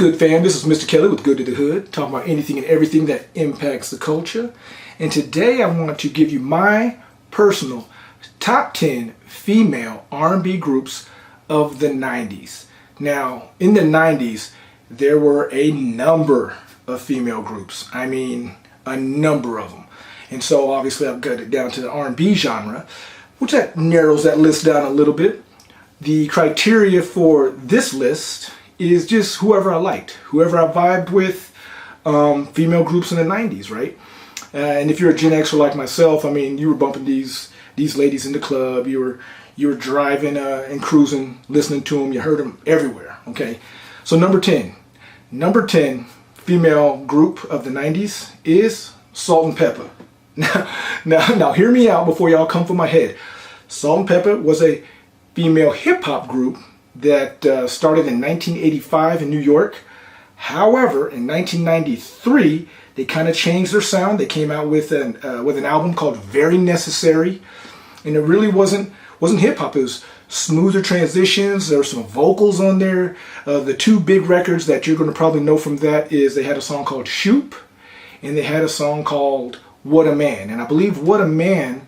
good, fam? This is Mr. Kelly with Good to the Hood, talking about anything and everything that impacts the culture. And today I want to give you my personal top 10 female R&B groups of the 90s. Now, in the 90s, there were a number of female groups. I mean, a number of them. And so obviously I've got it down to the R&B genre, which that narrows that list down a little bit. The criteria for this list is just whoever I liked, whoever I vibed with, female groups in the 90s, right? And if you're a Gen Xer like myself, I mean, you were bumping these ladies in the club, you were driving and cruising, listening to them, you heard them everywhere, okay? So number 10 female group of the 90s is Salt-N-Pepa. Now, hear me out before y'all come for my head. Salt-N-Pepa was a female hip-hop group that started in 1985 in New York. However, in 1993, they kind of changed their sound. They came out with an album called Very Necessary, and it really wasn't hip-hop. It was smoother transitions. There were some vocals on there. The two big records that you're going to probably know from that is they had a song called Shoop, and they had a song called What a Man. And I believe What a Man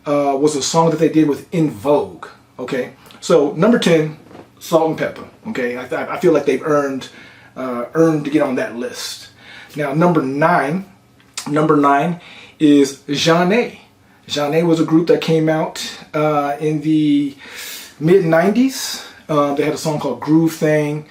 was a song that they did with In Vogue. Okay, so number 10, Salt-N-Pepa. Okay, I feel like they've earned to get on that list. Now, number nine is Zhané. Zhané was a group that came out in the mid-90s. They had a song called Groove Thing,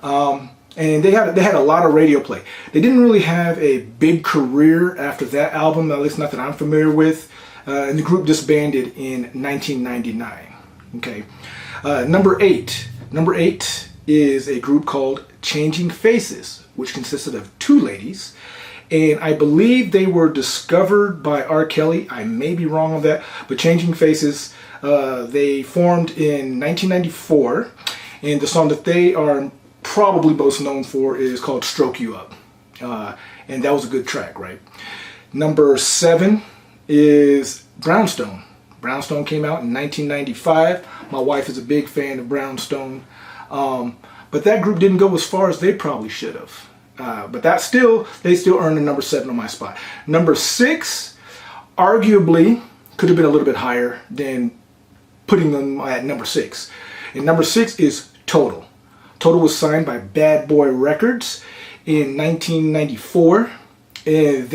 and they had a lot of radio play. They didn't really have a big career after that album, at least not that I'm familiar with. And the group disbanded in 1999. Okay, number eight is a group called Changing Faces, which consisted of two ladies, and I believe they were discovered by R. Kelly. I may be wrong on that, but Changing Faces, they formed in 1994, and the song that they are probably most known for is called Stroke You Up, and that was a good track, right? Number 7 is Brownstone. Brownstone came out in 1995. My wife is a big fan of Brownstone. But that group didn't go as far as they probably should have. But they still earned a number 7 on my spot. Number 6, arguably, could have been a little bit higher than putting them at number 6. And number 6 is Total. Total was signed by Bad Boy Records in 1994. And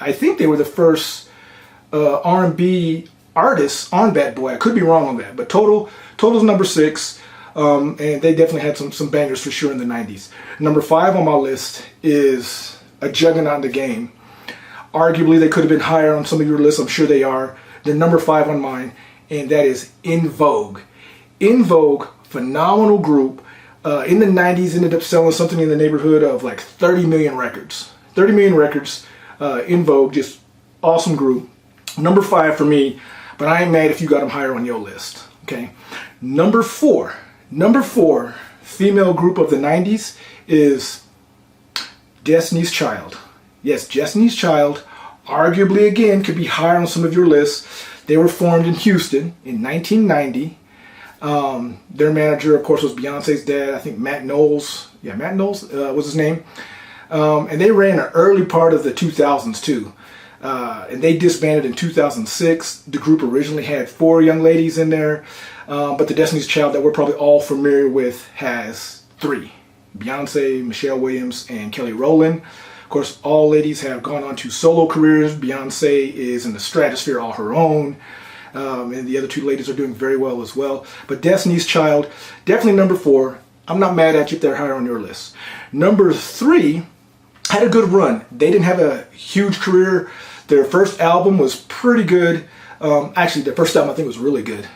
I think they were the first R&B artists on Bad Boy. I could be wrong on that, but Total's number 6, and they definitely had some bangers for sure in the 90s. Number 5 on my list is a juggernaut in the game. Arguably, they could have been higher on some of your lists. I'm sure they are. They're number 5 on mine, and that is In Vogue. In Vogue, phenomenal group. In the 90s, ended up selling something in the neighborhood of like 30 million records. 30 million records. In Vogue, just awesome group. Number 5 for me. But I ain't mad if you got them higher on your list, okay? Number 4 female group of the 90s is Destiny's Child. Yes, Destiny's Child, arguably again, could be higher on some of your lists. They were formed in Houston in 1990. Their manager, of course, was Beyonce's dad. I think Matt Knowles. Yeah, Matt Knowles was his name. And they ran an early part of the 2000s too. And they disbanded in 2006. The group originally had 4 young ladies in there, but the Destiny's Child that we're probably all familiar with has 3. Beyonce, Michelle Williams, and Kelly Rowland. Of course, all ladies have gone on to solo careers. Beyonce is in the stratosphere all her own, and the other 2 ladies are doing very well as well. But Destiny's Child, definitely number 4. I'm not mad at you if they're higher on your list. Number 3 had a good run. They didn't have a huge career. Their first album was pretty good. Actually, their first album I think was really good.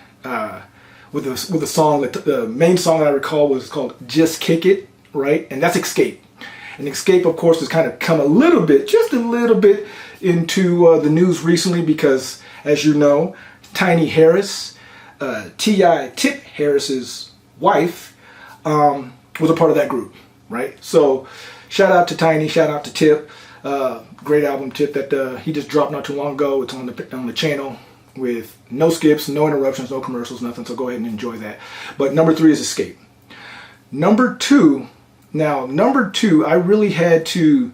With a song that the main song that I recall was called "Just Kick It," right? And that's Escape. And Escape, of course, has kind of come just a little bit into the news recently because, as you know, Tiny Harris, T.I. Tip Harris's wife, was a part of that group, right? So, shout out to Tiny, shout out to Tip. Great album, Tip, that he just dropped not too long ago. It's on the channel with no skips, no interruptions, no commercials, nothing. So go ahead and enjoy that. But number 3 is Escape. Number 2 Now, number 2, I really had to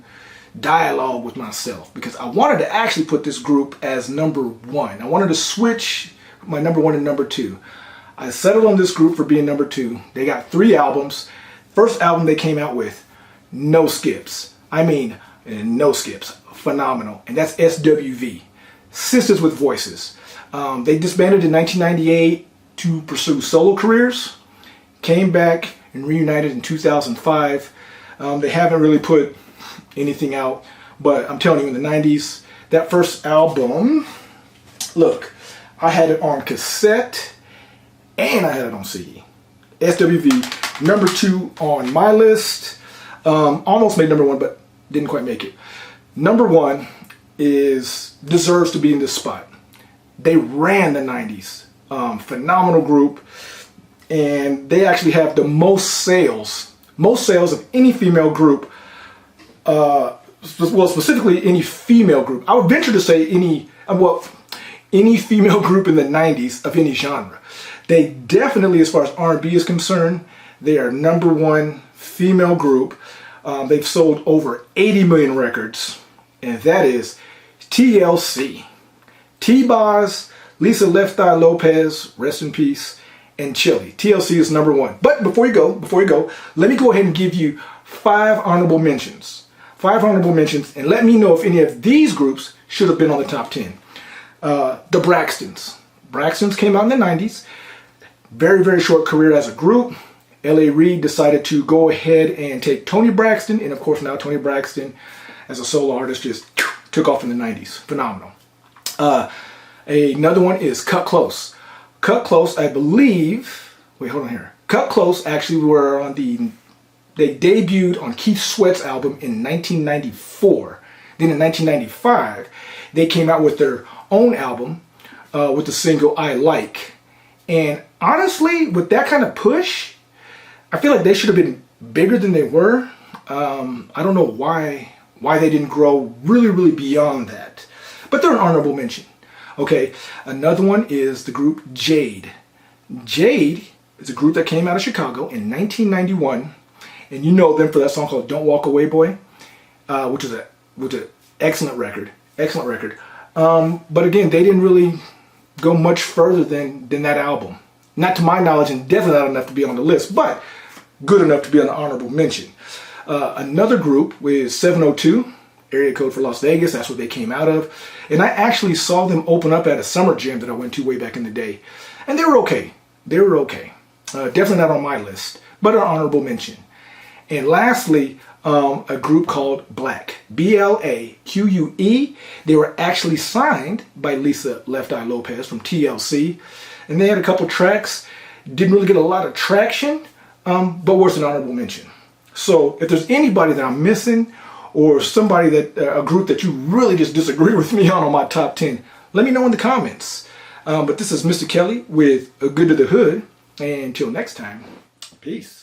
dialogue with myself because I wanted to actually put this group as number 1. I wanted to switch my number 1 and number 2. I settled on this group for being number 2. They got 3 albums. First album they came out with, no skips. I mean, no skips. Phenomenal. And that's SWV, Sisters with Voices. They disbanded in 1998 to pursue solo careers. Came back and reunited in 2005. They haven't really put anything out, but I'm telling you, in the 90s, that first album, look, I had it on cassette and I had it on CD. SWV, number 2 on my list. Almost made number 1, but didn't quite make it. Number 1 deserves to be in this spot. They ran the 90s. Phenomenal group. And they actually have the most sales of any female group. Well, specifically any female group. I would venture to say any female group in the 90s of any genre. They definitely, as far as R&B is concerned, they are number 1 female group. They've sold over 80 million records, and that is TLC. T-Boz, Lisa Left Eye Lopez, rest in peace, and Chili. TLC is number 1. But before you go, let me go ahead and give you 5 honorable mentions. 5 honorable mentions, and let me know if any of these groups should have been on the top 10. The Braxtons. Braxtons came out in the 90s. Very, very short career as a group. L.A. Reid decided to go ahead and take Tony Braxton, and of course now Tony Braxton as a solo artist just took off in the 90s. Phenomenal. Another one is Cut Close. Cut Close, I believe, wait, hold on here. Cut Close actually were on they debuted on Keith Sweat's album in 1994. Then in 1995, they came out with their own album with the single I Like. And honestly, with that kind of push, I feel like they should have been bigger than they were. I don't know why they didn't grow really beyond that. But they're an honorable mention. Okay, another one is the group Jade. Jade is a group that came out of Chicago in 1991. And you know them for that song called Don't Walk Away Boy, which is an excellent record. Excellent record. But again, they didn't really go much further than that album. Not to my knowledge, and definitely not enough to be on the list, but good enough to be on the honorable mention. Another group was 702, area code for Las Vegas. That's what they came out of. And I actually saw them open up at a summer jam that I went to way back in the day. And they were okay. They were okay. Definitely not on my list, but an honorable mention. And lastly, a group called Blaque, B-L-A-Q-U-E. They were actually signed by Lisa Left Eye Lopez from TLC. And they had a couple tracks, didn't really get a lot of traction, but was an honorable mention. So if there's anybody that I'm missing, or somebody a group that you really just disagree with me on my top 10, let me know in the comments. But this is Mr. Kelly with A Good to the Hood. And until next time, peace.